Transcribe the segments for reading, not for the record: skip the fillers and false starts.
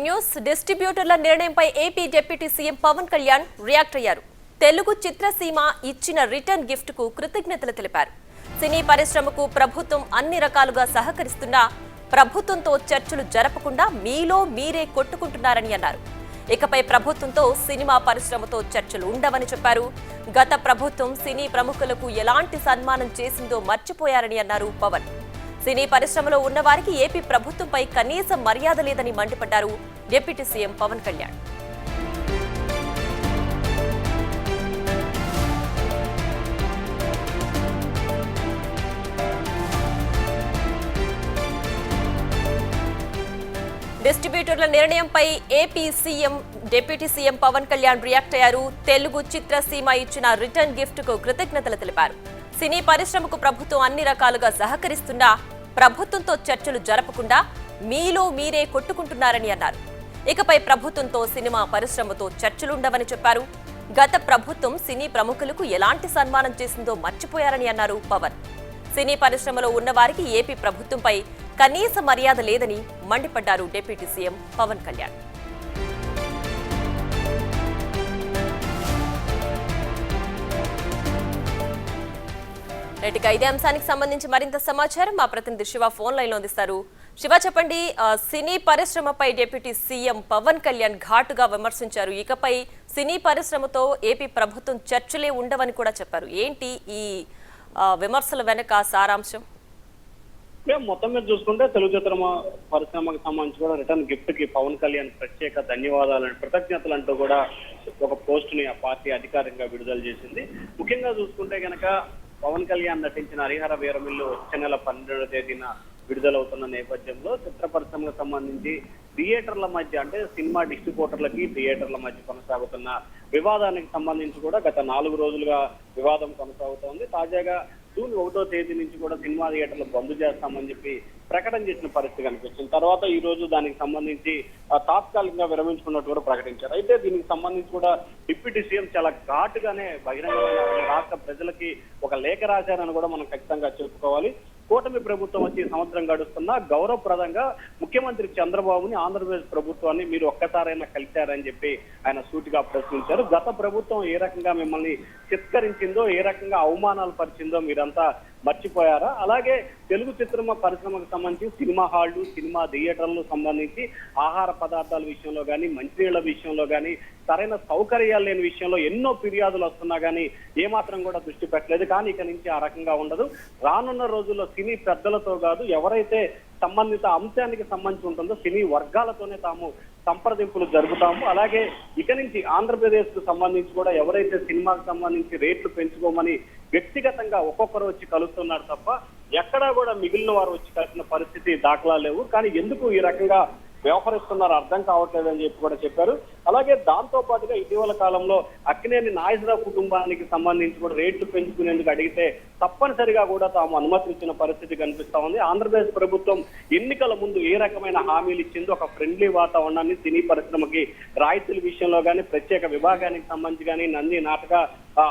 News. డిస్ట్రిబ్యూటర్ల నిర్ణయంపై AP deputy CM Pavan Kalyan react అయ్యారు. తెలుగు చిత్రసీమ ఇచ్చిన రిటర్న్ గిఫ్ట్ కు కృతజ్ఞతలు తెలిపారు. సినీ పరిశ్రమకు ప్రభుత్వం అన్ని రకాలుగా సహకరిస్తున్నా ప్రభుత్వంతో చర్చలు జరపకుండా మీలో మీరే కొట్టుకుంటున్నారని అన్నారు. ఇకపై ప్రభుత్వంతో సినిమా పరిశ్రమతో చర్చలు ఉండవని చెప్పారు. గత ప్రభుత్వం సినీ ప్రముఖులకు ఎలాంటి సన్మానం చేసిందో మర్చిపోయారని అన్నారు పవన్. సినీ పరిశ్రమలో ఉన్నవారికి ఏపీ ప్రభుత్వంపై కనీస మర్యాద లేదని మండిపడ్డారు డిప్యూటీ సీఎం పవన్ కళ్యాణ్. డిస్ట్రిబ్యూటర్ల నిర్ణయంపై AP CM deputy CM Pavan Kalyan react అయ్యారు. తెలుగు చిత్రసీమ ఇచ్చిన రిటర్న్ గిఫ్ట్ కు కృతజ్ఞతలు తెలిపారు. సినీ పరిశ్రమకు ప్రభుత్వం అన్ని రకాలుగా సహకరిస్తున్నా ప్రభుత్వంతో చర్చలు జరపకుండా మీలో మీరే కొట్టుకుంటున్నారని అన్నారు. ఇకపై ప్రభుత్వంతో సినిమా పరిశ్రమతో చర్చలుండవని చెప్పారు. గత ప్రభుత్వం సినీ ప్రముఖులకు ఎలాంటి సన్మానం చేసిందో మర్చిపోయారని అన్నారు పవన్. సినీ పరిశ్రమలో ఉన్నవారికి ఏపీ ప్రభుత్వంపై కనీస మర్యాద లేదని మండిపడ్డారు డిప్యూటీ సీఎం పవన్ కళ్యాణ్. ఇదే అంశానికి సంబంధించి మరింత సమాచారం మా ప్రతినిధి శివ ఫోన్ లైన్ లో అందిస్తారు. శివ, చెప్పండి, సినీ పరిశ్రమపై డిప్యూటీ సీఎం పవన్ కళ్యాణ్ ఘాటుగా విమర్శించారు. ఇకపై సినీ పరిశ్రమతో ఏపీ ప్రభుత్వం చర్చలే ఉండవని కూడా చెప్పారు. ఏంటి ఈ విమర్శల వెనక సారాంశం? మొత్తం మీద చూసుకుంటే తెలుగు చిత్ర పరిశ్రమకు సంబంధించి కూడా రిటర్న్ గిఫ్ట్ కి పవన్ కళ్యాణ్ ప్రత్యేక ధన్యవాదాలు, కృతజ్ఞతలు అంటూ కూడా ఒక పోస్ట్ ని ఆ పార్టీ అధికారికంగా విడుదల చేసింది. ముఖ్యంగా చూసుకుంటే గనక పవన్ కళ్యాణ్ నటించిన హరిహర వీరమిల్లు వచ్చే నెల 12వ తేదీన విడుదలవుతున్న నేపథ్యంలో చిత్ర పరిశ్రమకు సంబంధించి థియేటర్ల మధ్య, అంటే సినిమా డిస్ట్రిబ్యూటర్లకి థియేటర్ల మధ్య కొనసాగుతున్న వివాదానికి సంబంధించి కూడా గత 4 రోజులుగా వివాదం కొనసాగుతోంది. తాజాగా జూన్ 1వ తేదీ నుంచి కూడా సినిమా థియేటర్లు బంద్ చేస్తామని చెప్పి ప్రకటన చేసిన పరిస్థితి కనిపిస్తుంది. తర్వాత ఈ రోజు దానికి సంబంధించి తాత్కాలికంగా విరమించుకున్నట్టు కూడా ప్రకటించారు. అయితే దీనికి సంబంధించి కూడా డిప్యూటీ సీఎం చాలా ఘాటుగానే బహిరంగమైన రాష్ట్ర ప్రజలకి ఒక లేఖ రాశారని కూడా మనం ఖచ్చితంగా చెప్పుకోవాలి. కూటమి ప్రభుత్వం వచ్చి సంవత్సరం గడుస్తున్నా గౌరవప్రదంగా ముఖ్యమంత్రి చంద్రబాబుని, ఆంధ్రప్రదేశ్ ప్రభుత్వాన్ని మీరు ఒక్కసారైనా కలిశారని చెప్పి ఆయన సూటిగా ప్రశ్నించారు. గత ప్రభుత్వం ఏ రకంగా మిమ్మల్ని చిత్కరించిందో, ఏ రకంగా అవమానాలు పరిచిందో మీరంతా మర్చిపోయారా? అలాగే తెలుగు చిత్ర పరిశ్రమకు సంబంధించి సినిమా హాళ్లు, సినిమా థియేటర్లు సంబంధించి ఆహార పదార్థాల విషయంలో కానీ, మంచినీళ్ల విషయంలో కానీ, సరైన సౌకర్యాలు లేని విషయంలో ఎన్నో ఫిర్యాదులు వస్తున్నా కానీ ఏమాత్రం కూడా దృష్టి పెట్టలేదు. కానీ ఇక నుంచి ఆ రకంగా ఉండదు. రానున్న రోజుల్లో సినీ పెద్దలతో కాదు, ఎవరైతే సంబంధిత అంశానికి సంబంధించి ఉంటుందో సినీ వర్గాలతోనే తాము సంప్రదింపులు జరుపుతాము. అలాగే ఇక నుంచి ఆంధ్రప్రదేశ్ కు సంబంధించి కూడా ఎవరైతే సినిమాకు సంబంధించి రేట్లు పెంచుకోమని వ్యక్తిగతంగా ఒక్కొక్కరు వచ్చి కలుస్తున్నారు తప్ప ఎక్కడా కూడా మిగిలిన వారు వచ్చి కలిసిన పరిస్థితి దాఖలా లేవు. కానీ ఎందుకు ఈ రకంగా వ్యవహరిస్తున్నారు అర్థం కావట్లేదు అని చెప్పి కూడా చెప్పారు. అలాగే దాంతో పాటుగా ఇటీవల కాలంలో అక్కినేని నాగేశ్వరరావు కుటుంబానికి సంబంధించి కూడా రేట్లు పెంచుకునేందుకు అడిగితే తప్పనిసరిగా కూడా తాము అనుమతించిన పరిస్థితి కనిపిస్తా ఉంది. ఆంధ్రప్రదేశ్ ప్రభుత్వం ఎన్నికల ముందు ఏ రకమైన హామీలు ఇచ్చిందో, ఒక ఫ్రెండ్లీ వాతావరణాన్ని సినీ పరిశ్రమకి రాయితీల విషయంలో కానీ, ప్రత్యేక విభాగానికి సంబంధించి కానీ, నంది నాటక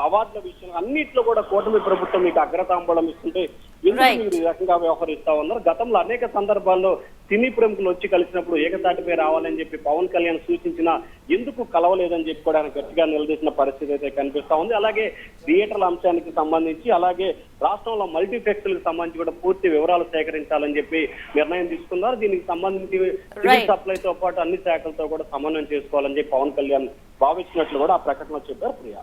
అవార్డుల విషయంలో అన్నింటిలో కూడా కూటమి ప్రభుత్వం మీకు అగ్రతాంబూలం ఇస్తుంటే ఎందుకు మీరు ఈ రకంగా వ్యవహరిస్తా ఉన్నారు? గతంలో అనేక సందర్భాల్లో సినీ ప్రముఖులు వచ్చి కలిసినప్పుడు ఏకతాటిపై రావాలని చెప్పి పవన్ కళ్యాణ్ సూచించినా ఎందుకు కలవలేదని చెప్పి కూడా ఆయన గట్టిగా నిలదీసిన పరిస్థితి అయితే కనిపిస్తా ఉంది. అలాగే థియేటర్ల అంశానికి సంబంధించి, అలాగే రాష్ట్రంలో మల్టీప్లెక్స్లకు సంబంధించి కూడా పూర్తి వివరాలు సేకరించాలని చెప్పి నిర్ణయం తీసుకున్నారు. దీనికి సంబంధించి సివిల్ సప్లైతో పాటు అన్ని శాఖలతో కూడా సమన్వయం చేసుకోవాలని చెప్పి పవన్ కళ్యాణ్ భావించినట్లు కూడా ఆ ప్రకటనలో చెప్పారు. Priya,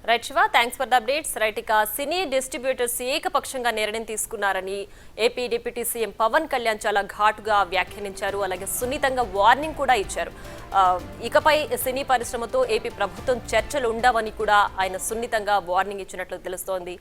right Shiva, thanks for the updates. Right, ఇక సినీ డిస్ట్రిబ్యూటర్స్ ఏకపక్షంగా నిర్ణయం తీసుకున్నారని AP deputy CM Pavan Kalyan చాలా ఘాటుగా వ్యాఖ్యానించారు. అలాగే సున్నితంగా వార్నింగ్ కూడా ఇచ్చారు. ఇకపై సినీ పరిశ్రమతో ఏపీ ప్రభుత్వం చర్చలు ఉండవని కూడా ఆయన సున్నితంగా వార్నింగ్ ఇచ్చినట్లు తెలుస్తోంది.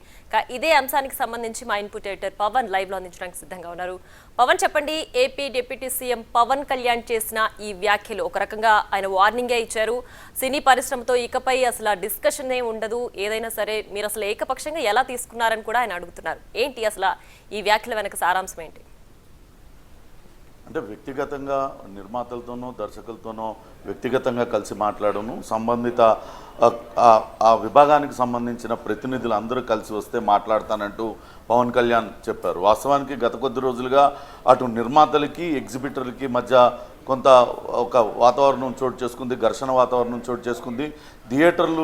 ఇదే అంశానికి సంబంధించి మా ఇన్పుట్ ఎడిటర్ పవన్ లైవ్ లో అందించడానికి సిద్ధంగా ఉన్నారు. పవన్, చెప్పండి, AP deputy CM Pavan Kalyan చేసిన ఈ వ్యాఖ్యలు ఒక రకంగా ఆయన వార్నింగే ఇచ్చారు. సినీ పరిశ్రమతో ఇకపై అసలు డిస్కషన్ ఉండదు, ఏదైనా సరే మీరు అసలు ఏకపక్షంగా ఎలా తీసుకున్నారని కూడా ఆయన అడుగుతున్నారు. ఏంటి అసలు ఈ వ్యాఖ్యల వెనక సారాంశం ఏంటి? అంటే వ్యక్తిగతంగా నిర్మాతలతోనో దర్శకులతోనో వ్యక్తిగతంగా కలిసి మాట్లాడను, సంబంధిత ఆ విభాగానికి సంబంధించిన ప్రతినిధులు అందరూ కలిసి వస్తే మాట్లాడతానంటూ పవన్ కళ్యాణ్ చెప్పారు. వాస్తవానికి గత కొద్ది రోజులుగా అటు నిర్మాతలకి ఎగ్జిబిటర్లకి మధ్య కొంత ఒక వాతావరణం చోటు చేసుకుంది, ఘర్షణ వాతావరణం చోటు చేసుకుంది. థియేటర్లు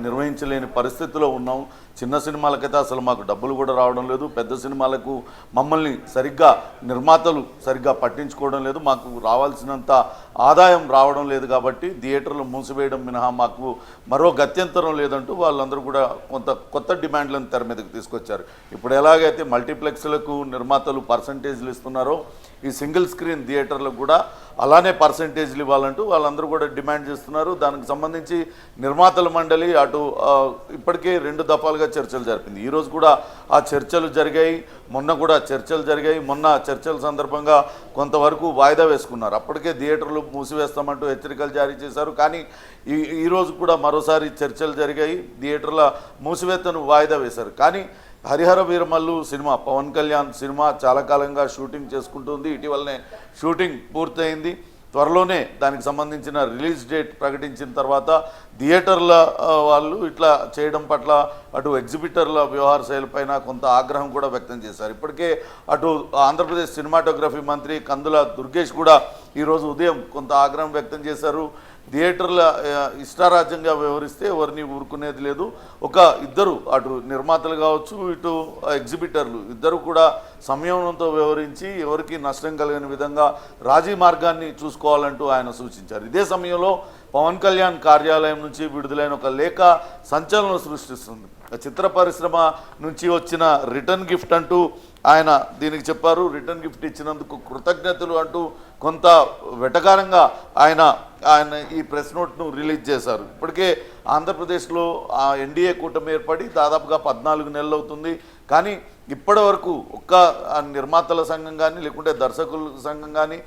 నిర్వహించలేని పరిస్థితిలో ఉన్నాం. చిన్న సినిమాలకైతే అసలు మాకు డబ్బులు కూడా రావడం లేదు, పెద్ద సినిమాలకు మమ్మల్ని సరిగ్గా నిర్మాతలు సరిగ్గా పట్టించుకోవడం లేదు, మాకు రావాల్సినంత ఆదాయం రావడం లేదు, కాబట్టి థియేటర్లు మూసివేయడం మినహా మాకు మరో గత్యంతరం లేదంటూ వాళ్ళందరూ కూడా కొత్త డిమాండ్లను తెర మీదకి తీసుకొచ్చారు. ఇప్పుడు ఎలాగైతే మల్టీప్లెక్స్లకు నిర్మాతలు పర్సంటేజ్లు ఇస్తున్నారో ఈ సింగిల్ స్క్రీన్ థియేటర్లకు కూడా అలానే పర్సంటేజ్లు ఇవ్వాలంటూ వాళ్ళందరూ కూడా డిమాండ్ చేస్తున్నారు. దానికి సంబంధించి నిర్మాతల మండలి అటు ఇప్పటికే 2 దఫాలుగా చర్చలు జరిపింది. ఈరోజు కూడా ఆ చర్చలు జరిగాయి, మొన్న కూడా చర్చలు జరిగాయి. మొన్న చర్చల సందర్భంగా కొంతవరకు వాయిదా వేసుకున్నారు. అప్పటికే థియేటర్లు మూసివేస్తామంటూ హెచ్చరికలు జారీ చేశారు. కానీ ఈరోజు కూడా మరోసారి చర్చలు జరిగాయి, థియేటర్ల మూసివేతను వాయిదా వేశారు. కానీ హరిహర వీరమల్లు సినిమా, పవన్ కళ్యాణ్ సినిమా చాలా కాలంగా షూటింగ్ చేసుకుంటుంది. ఇటీవలనే షూటింగ్ పూర్తయింది. త్వరలోనే దానికి సంబంధించిన రిలీజ్ డేట్ ప్రకటించిన తర్వాత థియేటర్ల వాళ్ళు ఇట్లా చేయడం పట్ల అటు ఎగ్జిబిటర్ల వ్యవహార శైలిపైన కొంత ఆగ్రహం కూడా వ్యక్తం చేశారు. ఇప్పటికే అటు ఆంధ్రప్రదేశ్ సినిమాటోగ్రఫీ మంత్రి కందుల దుర్గేష్ కూడా ఈరోజు ఉదయం కొంత ఆగ్రహం వ్యక్తం చేశారు. థియేటర్ల ఇష్టారాజ్యంగా వ్యవహరిస్తే ఎవరిని ఊరుకునేది లేదు. ఇద్దరు అటు నిర్మాతలు కావచ్చు, ఇటు ఎగ్జిబిటర్లు ఇద్దరు కూడా సంయమనంతో వ్యవహరించి ఎవరికి నష్టం కలిగిన విధంగా రాజీ మార్గాన్ని చూసుకోవాలంటూ ఆయన సూచించారు. ఇదే సమయంలో పవన్ కళ్యాణ్ కార్యాలయం నుంచి విడుదలైన ఒక లేఖ సంచలనం సృష్టిస్తుంది. చిత్ర పరిశ్రమ నుంచి వచ్చిన రిటర్న్ గిఫ్ట్ అంటూ ఆయన దీనికి చెప్పారు. రిటర్న్ గిఫ్ట్ ఇచ్చినందుకు కృతజ్ఞతలు అంటూ కొంత వెటకారంగా ఆయన ఈ ప్రెస్ నోట్ను రిలీజ్ చేశారు. ఇప్పటికే ఆంధ్రప్రదేశ్లో ఎన్డీఏ కూటమి ఏర్పడి దాదాపుగా 14 నెలలు అవుతుంది. కానీ ఇప్పటి వరకు నిర్మాతల సంఘం కానీ లేకుంటే దర్శకుల సంఘం కానీ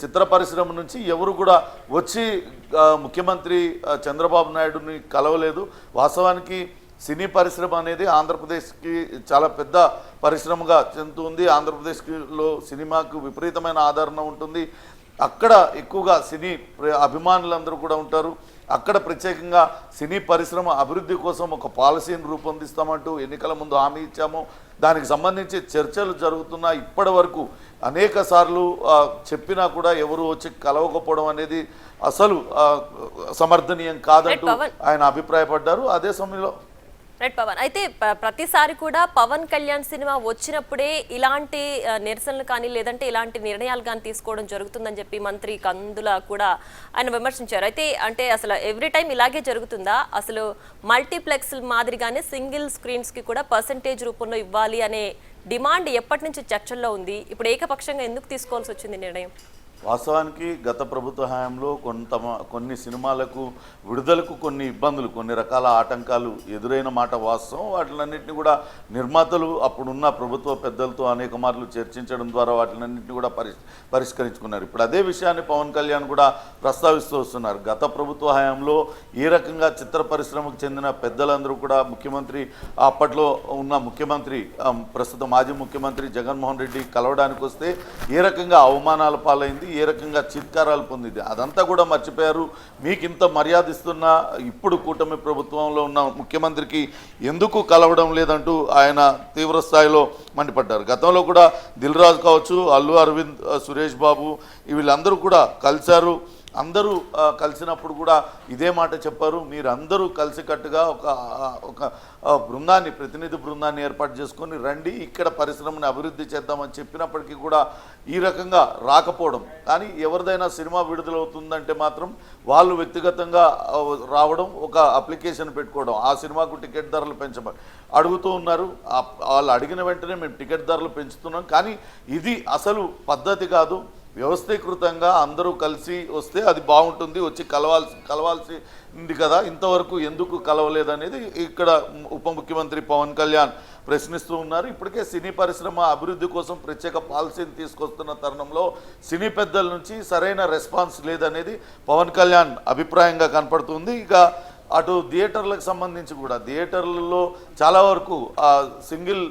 చిత్ర పరిశ్రమ నుంచి ఎవరు కూడా వచ్చి ముఖ్యమంత్రి చంద్రబాబు నాయుడుని కలవలేదు. వాస్తవానికి సినీ పరిశ్రమ అనేది ఆంధ్రప్రదేశ్కి చాలా పెద్ద పరిశ్రమగా చెందుతుంది. ఆంధ్రప్రదేశ్లో సినిమాకు విపరీతమైన ఆదరణ ఉంటుంది. అక్కడ ఎక్కువగా సినీ అభిమానులందరూ కూడా ఉంటారు. అక్కడ ప్రత్యేకంగా సినీ పరిశ్రమ అభివృద్ధి కోసం ఒక పాలసీని రూపొందిస్తామంటూ ఎన్నికల ముందు హామీ ఇచ్చాము. దానికి సంబంధించి చర్చలు జరుగుతున్నా ఇప్పటి వరకు అనేక సార్లు చెప్పినా కూడా ఎవరు వచ్చి కలవకపోవడం అనేది అసలు సమర్థనీయం కాదంటూ ఆయన అభిప్రాయపడ్డారు. అదే సమయంలో పవన్ అయితే ప్రతిసారి కూడా పవన్ కళ్యాణ్ సినిమా వచ్చినప్పుడే ఇలాంటి నిరసనలు కానీ లేదంటే ఇలాంటి నిర్ణయాలు కానీ తీసుకోవడం జరుగుతుందని చెప్పి మంత్రి కందుల కూడా ఆయన విమర్శించారు. అయితే అసలు ఎవ్రీ టైం ఇలాగే జరుగుతుందా? అసలు మల్టీప్లెక్స్ మాదిరిగానే సింగిల్ స్క్రీన్స్ కి కూడా పర్సంటేజ్ రూపంలో ఇవ్వాలి అనే డిమాండ్ ఎప్పటి నుంచి చర్చల్లో ఉంది? ఇప్పుడు ఏకపక్షంగా ఎందుకు తీసుకోవాల్సి వచ్చింది నిర్ణయం? వాస్తవానికి గత ప్రభుత్వ హయాంలో కొన్ని సినిమాలకు విడుదలకు కొన్ని ఇబ్బందులు, కొన్ని రకాల ఆటంకాలు ఎదురైన మాట వాస్తవం. వాటిలన్నింటినీ కూడా నిర్మాతలు అప్పుడున్న ప్రభుత్వ పెద్దలతో అనేక మార్లు చర్చించడం ద్వారా వాటిలన్నింటినీ కూడా పరిష్కరించుకున్నారు. ఇప్పుడు అదే విషయాన్ని పవన్ కళ్యాణ్ కూడా ప్రస్తావిస్తూ వస్తున్నారు. గత ప్రభుత్వ హయాంలో ఏ రకంగా చిత్ర పరిశ్రమకు చెందిన పెద్దలందరూ కూడా ముఖ్యమంత్రి, అప్పట్లో ఉన్న ముఖ్యమంత్రి, ప్రస్తుత మాజీ ముఖ్యమంత్రి జగన్మోహన్ రెడ్డి కలవడానికి వస్తే ఏ రకంగా అవమానాల పాలైంది, ఏ రకంగా చిత్కారాలు పొందింది, అదంతా కూడా మర్చిపోయారు. మీకు ఇంత మర్యాద ఇస్తున్న ఇప్పుడు కూటమి ప్రభుత్వంలో ఉన్న ముఖ్యమంత్రికి ఎందుకు కలవడం లేదంటూ ఆయన తీవ్ర స్థాయిలో మండిపడ్డారు. గతంలో కూడా దిల్ రాజు కావచ్చు, అల్లు అరవింద్, సురేష్ బాబు వీళ్ళందరూ కూడా కలిశారు. అందరూ కలిసినప్పుడు కూడా ఇదే మాట చెప్పారు. మీరందరూ కలిసికట్టుగా ఒక బృందాన్ని, ప్రతినిధి బృందాన్ని ఏర్పాటు చేసుకొని రండి, ఇక్కడ పరిశ్రమని అభివృద్ధి చేద్దామని చెప్పినప్పటికీ కూడా ఈ రకంగా రాకపోవడం. కానీ ఎవరిదైనా సినిమా విడుదలవుతుందంటే మాత్రం వాళ్ళు వ్యక్తిగతంగా రావడం, ఒక అప్లికేషన్ పెట్టుకోవడం, ఆ సినిమాకు టికెట్ ధరలు పెంచమని అడుగుతూ ఉన్నారు. వాళ్ళు అడిగిన వెంటనే మేము టికెట్ ధరలు పెంచుతున్నాం. కానీ ఇది అసలు పద్ధతి కాదు. వ్యవస్థీకృతంగా అందరూ కలిసి వస్తే అది బాగుంటుంది, వచ్చి కలవాల్సింది కదా, ఇంతవరకు ఎందుకు కలవలేదనేది ఇక్కడ ఉప ముఖ్యమంత్రి పవన్ కళ్యాణ్ ప్రశ్నిస్తూ ఉన్నారు. ఇప్పటికే సినీ పరిశ్రమ అభివృద్ధి కోసం ప్రత్యేక పాలసీని తీసుకొస్తున్న తరుణంలో సినీ పెద్దల నుంచి సరైన రెస్పాన్స్ లేదనేది పవన్ కళ్యాణ్ అభిప్రాయంగా కనపడుతుంది. ఇక అటు థియేటర్లకు సంబంధించి కూడా థియేటర్లలో చాలా వరకు సింగిల్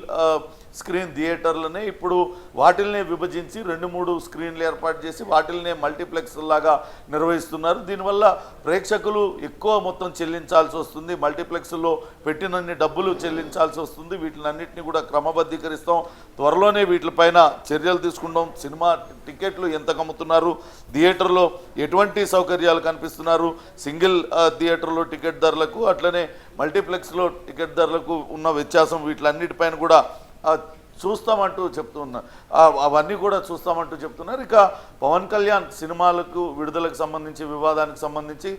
స్క్రీన్ థియేటర్లనే ఇప్పుడు వాటిల్నే విభజించి 2-3 స్క్రీన్లు ఏర్పాటు చేసి వాటిల్నే మల్టీప్లెక్స్ లాగా నిర్వహిస్తున్నారు. దీనివల్ల ప్రేక్షకులు ఎక్కువ మొత్తం చెల్లించాల్సి వస్తుంది, మల్టీప్లెక్స్లో పెట్టినన్ని డబ్బులు చెల్లించాల్సి వస్తుంది. వీటినన్నింటినీ కూడా క్రమబద్ధీకరిస్తాం, త్వరలోనే వీటిపైన చర్యలు తీసుకుంటాం. సినిమా టికెట్లు ఎంత కమ్ముతున్నారు, థియేటర్లో ఎటువంటి సౌకర్యాలు కనిపిస్తున్నారు, సింగిల్ థియేటర్లో టికెట్ ధరలకు అట్లనే మల్టీప్లెక్స్లో టికెట్ ధరలకు ఉన్న వ్యత్యాసం, వీటిలన్నిటిపైన కూడా చూస్తామంటూ చెప్తున్నారు. అవన్నీ కూడా చూస్తామంటూ చెప్తున్నారు. ఇక పవన్ కళ్యాణ్ సినిమాలకు విడుదలకు సంబంధించి వివాదానికి సంబంధించి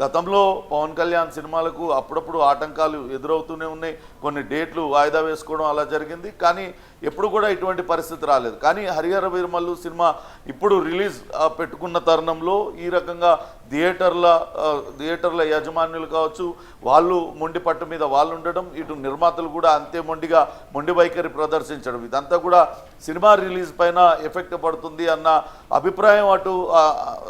గతంలో పవన్ కళ్యాణ్ సినిమాలకు అప్పుడప్పుడు ఆటంకాలు ఎదురవుతూనే ఉన్నాయి. కొన్ని డేట్లు వాయిదా వేసుకోవడం అలా జరిగింది, కానీ ఎప్పుడు కూడా ఇటువంటి పరిస్థితి రాలేదు. కానీ హరిహర వీరమల్లు సినిమా ఇప్పుడు రిలీజ్ పెట్టుకున్న తరుణంలో ఈ రకంగా థియేటర్ల యాజమాన్యులు కావచ్చు, వాళ్ళు మొండి పట్టు మీద వాళ్ళు ఉండడం, ఇటు నిర్మాతలు కూడా అంతే మొండి వైఖరి ప్రదర్శించడం, ఇదంతా కూడా సినిమా రిలీజ్ పైన ఎఫెక్ట్ పడుతుంది అన్న అభిప్రాయం అటు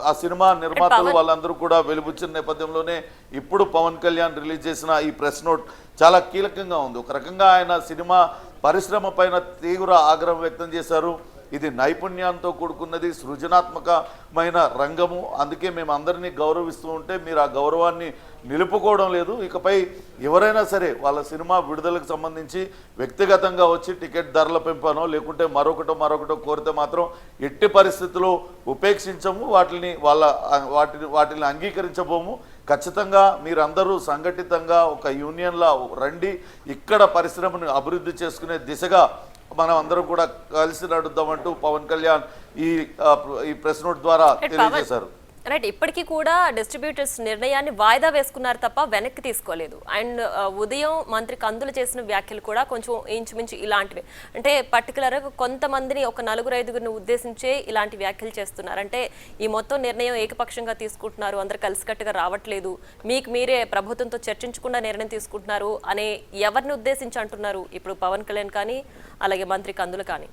ఆ సినిమా నిర్మాతలు వాళ్ళందరూ కూడా వెలుబుచ్చిన నేపథ్యంలోనే ఇప్పుడు పవన్ కళ్యాణ్ రిలీజ్ చేసిన ఈ ప్రెస్ నోట్ చాలా కీలకంగా ఉంది. ఒక రకంగా ఆయన సినిమా పరిశ్రమ పైన తీవ్ర ఆగ్రహం వ్యక్తం చేశారు. ఇది నైపుణ్యంతో కూడుకున్నది, సృజనాత్మకమైన రంగము, అందుకే మేము అందరినీ గౌరవిస్తూ ఉంటే మీరు ఆ గౌరవాన్ని నిలుపుకోవడం లేదు. ఇకపై ఎవరైనా సరే వాళ్ళ సినిమా విడుదలకు సంబంధించి వ్యక్తిగతంగా వచ్చి టికెట్ ధరల పెంపనో లేకుంటే మరొకటో కోరితే మాత్రం ఎట్టి పరిస్థితుల్లో ఉపేక్షించము, వాటిని అంగీకరించబోము. ఖచ్చితంగా మీరందరూ సంఘటితంగా ఒక యూనియన్లా రండి, ఇక్కడ పరిశ్రమను అభివృద్ధి చేసుకునే దిశగా మనం అందరం కూడా కలిసి నడుద్దామంటూ పవన్ కళ్యాణ్ ఈ ప్రెస్ నోట్ ద్వారా తెలియజేశారు. రైట్, ఇప్పటికీ కూడా డిస్ట్రిబ్యూటర్స్ నిర్ణయాన్ని వాయిదా వేసుకున్నారు తప్ప వెనక్కి తీసుకోలేదు. అండ్ ఉదయం మంత్రి కందులు చేసిన వ్యాఖ్యలు కూడా కొంచెం ఇంచుమించు ఇలాంటివి, అంటే పర్టికులర్గా కొంతమందిని ఒక 4-5 ఉద్దేశించే ఇలాంటి వ్యాఖ్యలు చేస్తున్నారు. అంటే ఈ మొత్తం నిర్ణయం ఏకపక్షంగా తీసుకుంటున్నారు, అందరు కలిసికట్టుగా రావట్లేదు, మీకు మీరే ప్రభుత్వంతో చర్చించకుండా నిర్ణయం తీసుకుంటున్నారు అనే ఎవరిని ఉద్దేశించి అంటున్నారు ఇప్పుడు పవన్ కళ్యాణ్ కానీ అలాగే మంత్రి కందులు కానీ?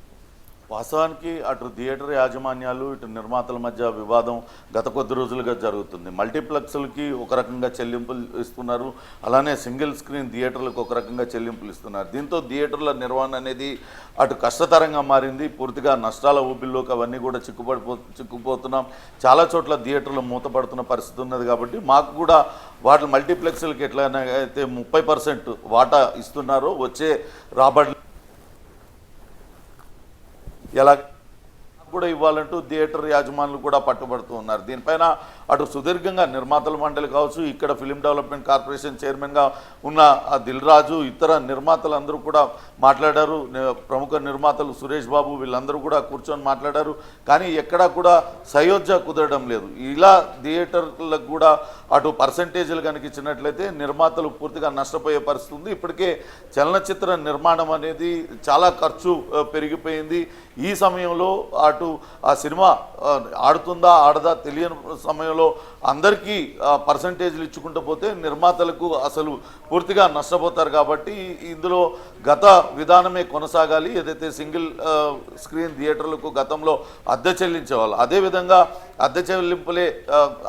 వాస్తవానికి అటు థియేటర్ యాజమాన్యాలు ఇటు నిర్మాతల మధ్య వివాదం గత కొద్ది రోజులుగా జరుగుతుంది. మల్టీప్లెక్స్లకి ఒక రకంగా చెల్లింపులు ఇస్తున్నారు, అలానే సింగిల్ స్క్రీన్ థియేటర్లకు ఒక రకంగా చెల్లింపులు ఇస్తున్నారు. దీంతో థియేటర్ల నిర్వహణ అనేది అటు కష్టతరంగా మారింది, పూర్తిగా నష్టాల ఊబిల్లోకి అవన్నీ కూడా చిక్కుపోతున్నాం. చాలా చోట్ల థియేటర్లు మూతపడుతున్న పరిస్థితి ఉన్నది. కాబట్టి మాకు కూడా వాటి మల్టీప్లెక్స్లకి ఎట్లయినా అయితే 30% వాటా ఇస్తున్నారో వచ్చే రాబడి ఎలా కూడా ఇవ్వాలంటూ థియేటర్ యాజమానులు కూడా పట్టుబడుతూ ఉన్నారు. దీనిపైన అటు సుదీర్ఘంగా నిర్మాతల మండలి కావచ్చు, ఇక్కడ ఫిలిం డెవలప్మెంట్ కార్పొరేషన్ చైర్మన్గా ఉన్న దిల్ రాజు, ఇతర నిర్మాతలందరూ కూడా మాట్లాడారు. ప్రముఖ నిర్మాతలు సురేష్ బాబు వీళ్ళందరూ కూడా కూర్చొని మాట్లాడారు. కానీ ఎక్కడా కూడా సయోధ్య కుదరడం లేదు. ఇలా థియేటర్లకు కూడా అటు పర్సంటేజీలు కనుక ఇచ్చినట్లయితే నిర్మాతలు పూర్తిగా నష్టపోయే పరిస్థితి ఉంది. ఇప్పటికే చలనచిత్ర నిర్మాణం అనేది చాలా ఖర్చు పెరిగిపోయింది. ఈ సమయంలో అటు ఆ సినిమా ఆడుతుందా ఆడదా తెలియని సమయంలో అందరికీ పర్సంటేజ్లు ఇచ్చుకుంటూ పోతే నిర్మాతలకు అసలు పూర్తిగా నష్టపోతారు. కాబట్టి ఇందులో గత విధానమే కొనసాగాలి. ఏదైతే సింగిల్ స్క్రీన్ థియేటర్లకు గతంలో అద్దె చెల్లించేవాళ్ళు అదేవిధంగా అద్దె చెల్లింపులే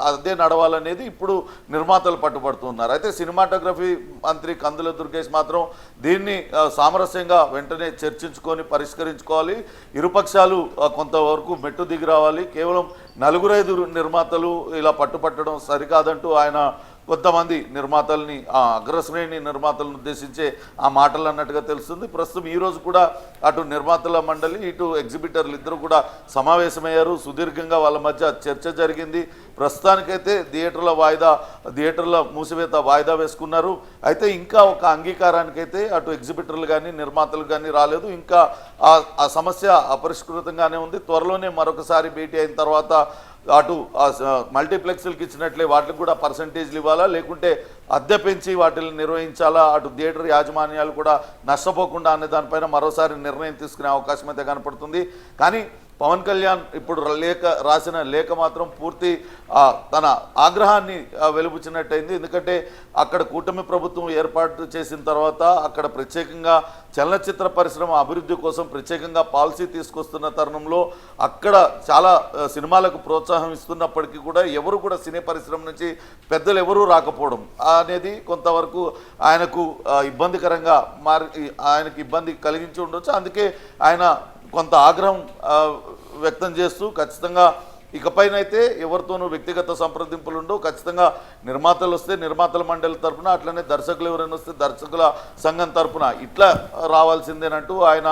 అదే నడవాలనేది ఇప్పుడు నిర్మాతలు పట్టుబడుతున్నారు. అయితే సినిమాటోగ్రఫీ మంత్రి కందుల దుర్గేష్ మాత్రం దీన్ని సామరస్యంగా వెంటనే చర్చించుకొని పరిష్కరించుకోవాలి, ఇరుపక్షాలు కొంతవరకు మెట్టు దిగి రావాలి. కేవలం 4-5 నిర్మాతలు ఇలా పట్టుపట్టడం సరికాదంటూ ఆయన కొంతమంది నిర్మాతల్ని అగ్రశ్రేణి నిర్మాతలను ఉద్దేశించే ఆ మాటలు అన్నట్టుగా తెలుస్తుంది. ప్రస్తుతం ఈరోజు కూడా అటు నిర్మాతల మండలి ఇటు ఎగ్జిబిటర్లు ఇద్దరు కూడా సమావేశమయ్యారు. సుదీర్ఘంగా వాళ్ళ మధ్య చర్చ జరిగింది. ప్రస్తుతానికైతే థియేటర్ల మూసివేత వాయిదా వేసుకున్నారు. అయితే ఇంకా ఒక అంగీకారానికైతే అటు ఎగ్జిబిటర్లు కానీ నిర్మాతలు కానీ రాలేదు. ఇంకా ఆ సమస్య అపరిష్కృతంగానే ఉంది. త్వరలోనే మరొకసారి భేటీ అయిన తర్వాత అటు మల్టీప్లెక్స్లకి ఇచ్చినట్లే వాటికి కూడా పర్సంటేజ్లు ఇవ్వాలా, లేకుంటే అద్దె పెంచి వాటిని నిర్వహించాలా, అటు థియేటర్ యాజమాన్యాలు కూడా నష్టపోకుండా అనే దానిపైన మరోసారి నిర్ణయం తీసుకునే అవకాశం అయితే కనపడుతుంది. కానీ పవన్ కళ్యాణ్ ఇప్పుడు రాసిన లేఖ మాత్రం పూర్తి తన ఆగ్రహాన్ని వెలుబుచ్చినట్టయింది. ఎందుకంటే అక్కడ కూటమి ప్రభుత్వం ఏర్పాటు చేసిన తర్వాత అక్కడ ప్రత్యేకంగా చలనచిత్ర పరిశ్రమ అభివృద్ధి కోసం ప్రత్యేకంగా పాలసీ తీసుకొస్తున్న తరుణంలో అక్కడ చాలా సినిమాలకు ప్రోత్సాహం ఇస్తున్నప్పటికీ కూడా ఎవరు కూడా సినీ పరిశ్రమ నుంచి పెద్దలు ఎవరూ రాకపోవడం అనేది కొంతవరకు ఆయనకు ఇబ్బందికరంగా ఆయనకి ఇబ్బంది కలిగించి ఉండొచ్చు. అందుకే ఆయన కొంత ఆగ్రహం వ్యక్తం చేస్తూ ఖచ్చితంగా ఇకపైనైతే ఎవరితోనూ వ్యక్తిగత సంప్రదింపులు ఉండవు, ఖచ్చితంగా నిర్మాతలు వస్తే నిర్మాతల మండలి తరఫున, అట్లనే దర్శకులు ఎవరైనా వస్తే దర్శకుల సంఘం తరఫున ఇట్లా రావాల్సిందేనంటూ ఆయన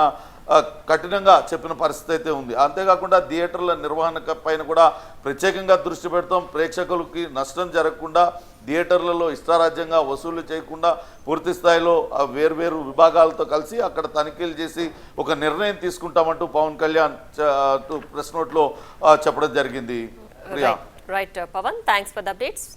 కఠినంగా చెప్పిన పరిస్థితి అయితే ఉంది. అంతేకాకుండా థియేటర్ల నిర్వహణ పైన కూడా ప్రత్యేకంగా దృష్టి పెడతాం, ప్రేక్షకులకి నష్టం జరగకుండా థియేటర్లలో ఇష్టారాజ్యంగా వసూలు చేయకుండా పూర్తి స్థాయిలో వేర్వేరు విభాగాలతో కలిసి అక్కడ తనిఖీలు చేసి ఒక నిర్ణయం తీసుకుంటామంటూ పవన్ కళ్యాణ్ ప్రెస్ నోట్లో చెప్పడం జరిగింది. Right Pavan, thanks for the updates.